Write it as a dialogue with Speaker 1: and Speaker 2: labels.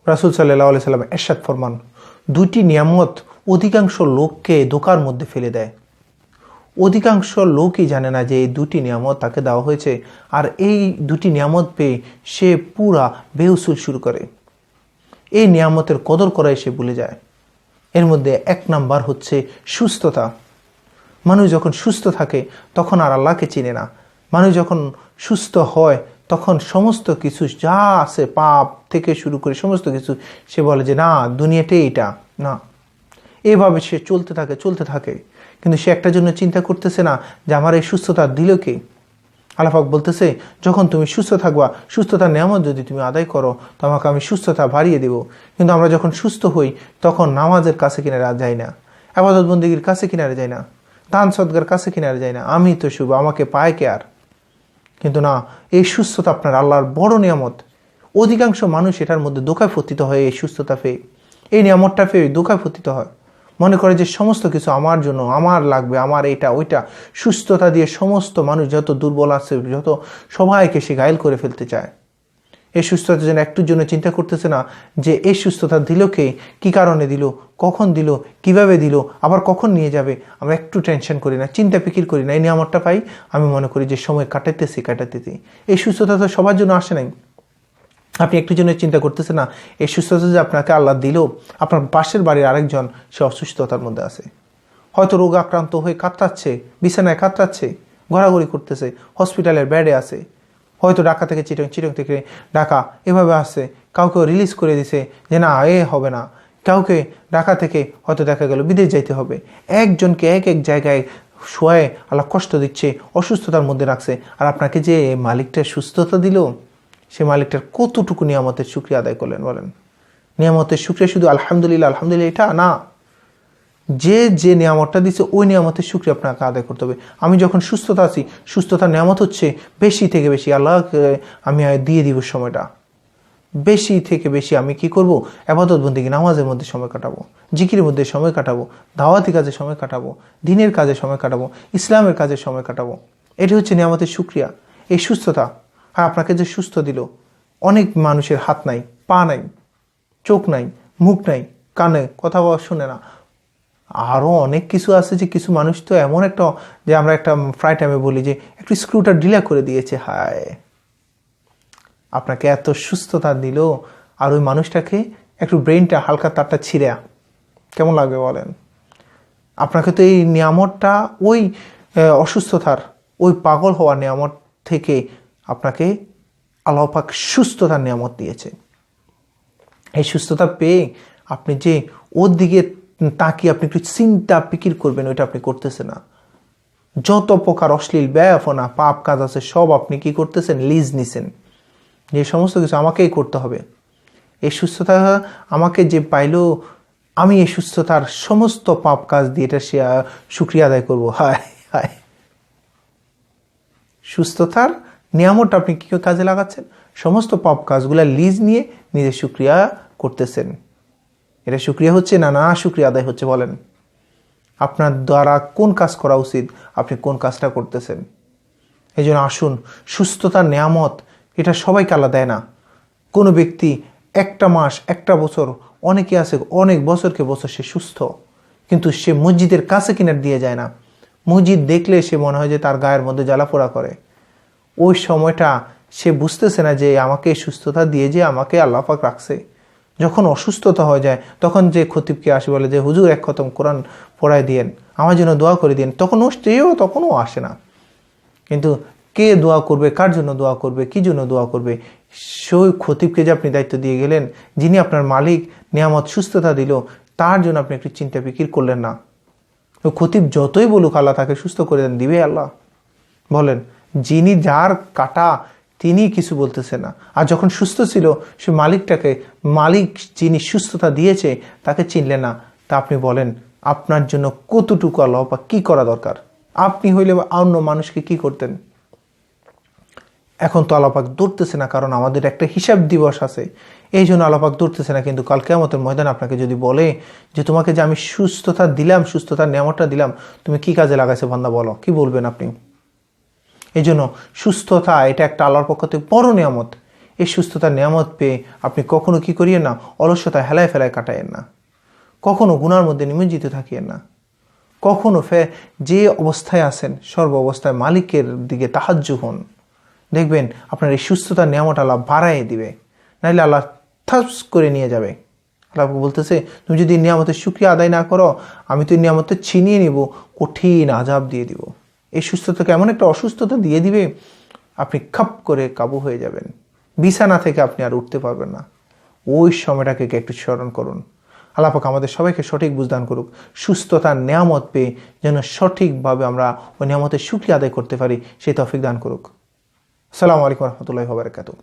Speaker 1: রাসূল সাল্লাল্লাহু আলাইহি সাল্লাম ইরশাদ ফরমান, দুটি নিয়ামত অধিকাংশ লোককে ধোঁকার মধ্যে ফেলে দেয়। অধিকাংশ লোকই জানে না যে এই দুটি নিয়ামত তাকে দেওয়া হয়েছে, আর এই দুটি নিয়ামত পেয়ে সে পুরা বেউসুল শুরু করে। এই নিয়ামতের কদর করাই সে ভুলে যায়। এর মধ্যে এক নাম্বার হচ্ছে সুস্থতা। মানুষ যখন সুস্থ থাকে তখন আর আল্লাহকে চিনে না। মানুষ যখন সুস্থ হয় তখন সমস্ত কিছু যা আছে পাপ থেকে শুরু করে সমস্ত কিছু সে বলে যে না, দুনিয়াটাই এটা না। এভাবে সে চলতে থাকে, কিন্তু সে একটা জন্য চিন্তা করতেছে না যে আমার এই সুস্থতা দিল কে। আল্লাহ পাক বলতেছে, যখন তুমি সুস্থ থাকবা, সুস্থতার নিয়ামত যদি তুমি আদায় করো, তোমাকে আমি সুস্থতা বাড়িয়ে দেব। কিন্তু আমরা যখন সুস্থ হই তখন নামাজের কাছে কিনারে যাই না, ইবাদত বন্দেগীর কাছে কিনারে যাই না, দান সদকার কাছে কিনারে যাই না। আমি তো শুভ, আমাকে পায় কে আর। কিন্তু না, এই সুস্থতা আপনার আল্লাহর বড় নিয়ামত। অধিকাংশ মানুষ এটার মধ্যে ধোঁকায় পতিত হয়। এই সুস্থতা পেয়ে, এই নিয়ামতটা পেয়ে ধোঁকায় পতিত হয়, মনে করে যে সমস্ত কিছু আমার জন্য, আমার লাগবে, আমার এটা ওইটা। সুস্থতা দিয়ে সমস্ত মানুষ যত দুর্বল আছে, যত সবাইকে সে ঘায়েল করে ফেলতে চায়। এই সুস্থতার জন্য একটুর জন্য চিন্তা করতেছে না যে এই সুস্থতা দিল কে, কী কারণে দিল, কখন দিল, কিভাবে দিল, আবার কখন নিয়ে যাবে। আমরা একটু টেনশন করি না, চিন্তা ফিকির করি না। এই নিয়ামতটা পাই, আমি মনে করি যে সময় কাটাতেছি। এই সুস্থতা তো সবার জন্য আসে নাই। আপনি একটু জন্য চিন্তা করতেছেন না এই সুস্থতা যে আপনাকে আল্লাহ দিল, আপনার পাশের বাড়ির আরেকজন সে অসুস্থতার মধ্যে আছে, হয়তো রোগ আক্রান্ত হয়ে কাতরাচ্ছে, বিছানায় কাতরাচ্ছে, ঘোরাঘুরি করতেছে, হসপিটালের বেডে আছে, হয়তো ঢাকা থেকে চিটং থেকে ঢাকা এভাবে আসছে। কাউকে রিলিজ করে দিছে যে না এ হবে না, কাউকে ঢাকা থেকে হয়তো দেখা গেল বিদেশ যাইতে হবে। একজনকে এক জায়গায় শোয়ে আল্লাহ কষ্ট দিচ্ছে, অসুস্থতার মধ্যে রাখছে। আর আপনাকে যে মালিকটা সুস্থতা দিল, সে মালিকটার কতটুকু নিয়ামতের শুকরিয়া আদায় করলেন বলেন। নিয়ামতের শুকরিয়া শুধু আলহামদুলিল্লাহ আলহামদুলিল্লাহ এটা না, যে নিয়ামতটা দিচ্ছে ওই নিয়ামতের শুকরিয়া আপনাকে আদায় করতে হবে। আমি যখন সুস্থতা আছি, সুস্থতার নিয়ামত হচ্ছে বেশি থেকে বেশি আল্লাহকে আমি দিয়ে দিব সময়টা। বেশি থেকে বেশি আমি কি করব, ইবাদত বন্দেগী নামাজের মধ্যে সময় কাটাবো, জিকিরের মধ্যে সময় কাটাবো, দাওয়াতি কাজে সময় কাটাবো, দ্বীনের কাজে সময় কাটাবো, ইসলামের কাজে সময় কাটাবো। এটি হচ্ছে নিয়ামতের শুকরিয়া। এই সুস্থতা, হ্যাঁ আপনাকে যে সুস্থ দিল। অনেক মানুষের হাত নাই, পা নাই, চোখ নাই, মুখ নাই, কানে কথা বলা শুনে না, আরও অনেক কিছু আছে। যে কিছু মানুষ তো এমন একটা, যে আমরা একটা ফ্রাই টাইমে বলি যে একটু স্ক্রুটা ঢিলা করে দিয়েছে। হায়, আপনাকে এত সুস্থতা দিল, আর ওই মানুষটাকে একটু ব্রেনটা হালকা তারটা ছিঁড়ে কেমন লাগবে বলেন। আপনাকে তো এই নিয়ামতটা ওই অসুস্থতার, ওই পাগল হওয়ার নিয়ামত থেকে আপনাকে আল্লাহ পাক সুস্থতার নিয়ামত দিয়েছে। এই সুস্থতা পেয়ে আপনি যে ওর দিকে তাকিয়ে আপনি একটু চিন্তা ফিকির করবেন, ওইটা আপনি করতেছেন না। যত প্রকার অশ্লীল ব্যয়াফনা পাপ কাজ আছে সব আপনি কি করতেছেন, লিজ নিছেন, যে সমস্ত কিছু আমাকেই করতে হবে। এই সুস্থতা আমাকে যে পাইলো, আমি এই সুস্থতার সমস্ত পাপ কাজ দিয়ে এটা সে শুকরিয়া আদায় করবো। হায় হায়, সুস্থতার নিয়ামতটা আপনি কি কাজে লাগাচ্ছেন, সমস্ত পাপ কাজগুলা লিজ নিয়ে নিজে শুকরিয়া করতেছেন। এটা শুকরিয়া হচ্ছে না, না শুকরিয়া আদায় হচ্ছে বলেন। আপনার দ্বারা কোন কাজ করা উচিত, আপনি কোন কাজটা করতেছেন। এই জন্য আসুন, সুস্থতার নিয়ামত এটা সবাইকে আল্লাহ দেয় না। কোনো ব্যক্তি একটা মাস, একটা বছর, অনেকে আছে অনেক বছরকে বছর সে সুস্থ, কিন্তু সে মসজিদের কাছে কিনার দিয়ে যায় না। মসজিদ দেখলে সে মনে হয় যে তার গায়ের মধ্যে জ্বালাপোড়া করে। ওই সময়টা সে বুঝতেছে না যে আমাকে সুস্থতা দিয়ে যে আমাকে আল্লাহ পাক রাখছে। যখন অসুস্থতা হয়ে যায় তখন যে খতিবকে আসে বলে যে হুজুর এক খতম কোরআন পড়ায় দিয়েন, আমার জন্য দোয়া করে দিন, তখনও আসে না। কিন্তু কে দোয়া করবে, কার জন্য দোয়া করবে, কি জন্য দোয়া করবে, সেই খতিবকে যে আপনি দায়িত্ব দিয়ে গেলেন, যিনি আপনার মালিক, নিয়ামত সুস্থতা দিল, তার জন্য আপনি একটু চিন্তা ফিকির করলেন না। খতিব যতই বলুক আল্লাহ তাকে সুস্থ করে দেন, দিবে আল্লাহ বলেন। যিনি যার কাটা তিনি কিছু বলতেছে না। আর যখন সুস্থ ছিল সে মালিক যিনি সুস্থতা দিয়েছে তাকে চিনলেন না, তা আপনি বলেন আপনার জন্য কতটুকু আল্লাহ পাক কি করা দরকার। আপনি হইলে অন্য মানুষকে কি করতেন। এখন তো আল্লাহ পাক ধরতেছে না, কারণ আমাদের একটা হিসাব দিবস আছে, এই জন্য আল্লাহ পাক ধরতেছে না। কিন্তু কাল কিয়ামতের ময়দানে আপনাকে যদি বলে যে তোমাকে যে আমি সুস্থতা দিলাম, সুস্থতার নিয়ামতটা দিলাম, তুমি কি কাজে লাগাইছো বান্দা বলো, কি বলবেন আপনি। এই জন্য সুস্থতা এটা একটা আল্লাহর পক্ষ থেকে বড় নিয়ামত। এই সুস্থতার নিয়ামত পেয়ে আপনি কখনো কি করিয়েন না, অলসতা হেলায় ফেলায় কাটায়েন না, কখনো গুনার মধ্যে নিমজ্জিত থাকিয়েন না, কখনো যে অবস্থায় আছেন সর্ব অবস্থায় মালিকের দিকে তাহাজ্জু হন। দেখবেন আপনার এই সুস্থতার নিয়ামত আল্লাহ বাড়াই দিবে, নাইলে আল্লাহ থাস করে নিয়ে যাবে। আল্লাহ বলতেছে, তুমি যদি নিয়ামতের শুকরিয়া আদায় না করো, আমি তো নিয়ামতে ছিনিয়ে নিব, কঠিন আযাব দিয়ে দিব। এই সুস্থতাকে এমন একটা অসুস্থতা দিয়ে দিবে, আপনি খাপ করে কাবু হয়ে যাবেন, বিছানা থেকে আপনি আর উঠতে পারবেন না। ওই সময়টাকে একটু স্মরণ করুন। আল্লাহ পাক আমাদের সবাইকে সঠিক বুঝদান করুক, সুস্থতার নিয়ামত পেয়ে যেন সঠিকভাবে আমরা ওই নিয়ামতের শুকরিয়া আদায় করতে পারি, সেই তৌফিক দান করুক। আসসালামু আলাইকুম রহমতুল্লাহি ওয়া বারাকাতুহু।